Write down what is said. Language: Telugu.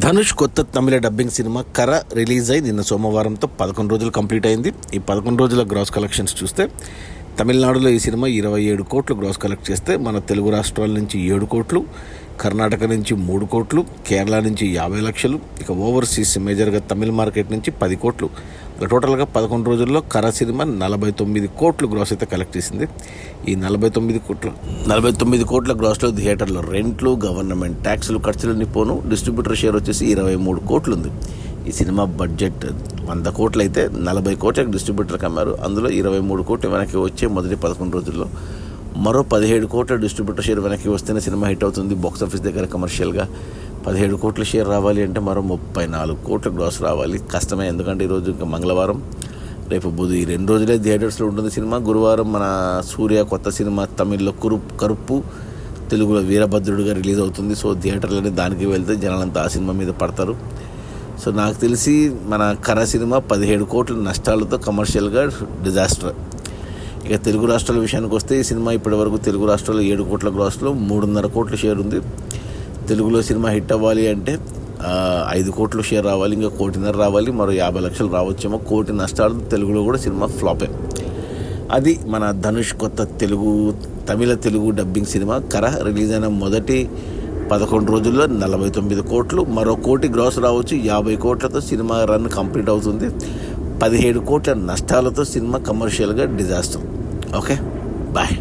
ధనుష్ కొత్త తమిళ డబ్బింగ్ సినిమా కర రిలీజ్ అయి నిన్న సోమవారంతో 11 రోజులు కంప్లీట్ అయింది. ఈ 11 రోజుల గ్రాస్ కలెక్షన్స్ చూస్తే తమిళనాడులో ఈ సినిమా 27 కోట్లు గ్రాస్ కలెక్ట్ చేస్తే మన తెలుగు రాష్ట్రాల నుంచి 7 కోట్లు, కర్ణాటక నుంచి 3 కోట్లు, కేరళ నుంచి 50 లక్షలు, ఇక ఓవర్సీస్ మేజర్గా తమిళ మార్కెట్ నుంచి 10 కోట్లు. టోటల్గా 11 రోజుల్లో కర సినిమా 49 కోట్లు గ్రాస్ అయితే కలెక్ట్ చేసింది. ఈ 49 కోట్ల గ్రాస్లో థియేటర్లో రెంట్లు, గవర్నమెంట్ ట్యాక్సులు, ఖర్చులన్నీ పోను డిస్ట్రిబ్యూటర్ షేర్ వచ్చేసి 23 కోట్లు ఉంది. ఈ సినిమా బడ్జెట్ 100 కోట్లు అయితే 40 కోట్లకు డిస్ట్రిబ్యూటర్కి అమ్మారు. అందులో 23 కోట్లు వెనక్కి వచ్చే మొదటి 11 రోజుల్లో మరో 17 కోట్ల డిస్ట్రిబ్యూటర్ షేర్ వెనక్కి వస్తేనే సినిమా హిట్ అవుతుంది. బాక్సాఫీస్ దగ్గర కమర్షియల్గా 17 కోట్ల షేర్ రావాలి అంటే మరో 34 కోట్ల గ్రాస్ రావాలి. కష్టమే, ఎందుకంటే ఈరోజు ఇంకా మంగళవారం, రేపు బుధ, ఈ 2 రోజులే థియేటర్స్లో ఉంటుంది సినిమా. గురువారం మన సూర్య కొత్త సినిమా తమిళ్లో కరుప్పు, తెలుగులో వీరభద్రుడిగా రిలీజ్ అవుతుంది. సో థియేటర్లని దానికి వెళ్తే జనాలంతా ఆ సినిమా మీద పడతారు. సో నాకు తెలిసి మన కర సినిమా 17 కోట్ల నష్టాలతో కమర్షియల్గా డిజాస్టర్. ఇక తెలుగు రాష్ట్రాల విషయానికి వస్తే ఈ సినిమా ఇప్పటివరకు తెలుగు రాష్ట్రాల్లో 7 కోట్ల గ్రాస్లో 3.5 కోట్ల షేర్ ఉంది. తెలుగులో సినిమా హిట్ అవ్వాలి అంటే 5 కోట్ల షేర్ రావాలి, ఇంకా 1.5 కోటి రావాలి, మరో 50 లక్షలు రావచ్చేమో. 1 కోటి నష్టాలు తెలుగులో కూడా సినిమా ఫ్లాపే. అది మన ధనుష్ కొత్త తమిళ తెలుగు డబ్బింగ్ సినిమా కర రిలీజ్ అయిన మొదటి 11 రోజుల్లో 49 కోట్లు, మరో 1 కోటి గ్రాస్ రావచ్చు. 50 కోట్లతో సినిమా రన్ కంప్లీట్ అవుతుంది. 17 కోట్ల నష్టాలతో సినిమా కమర్షియల్గా డిజాస్టర్. Okay, bye.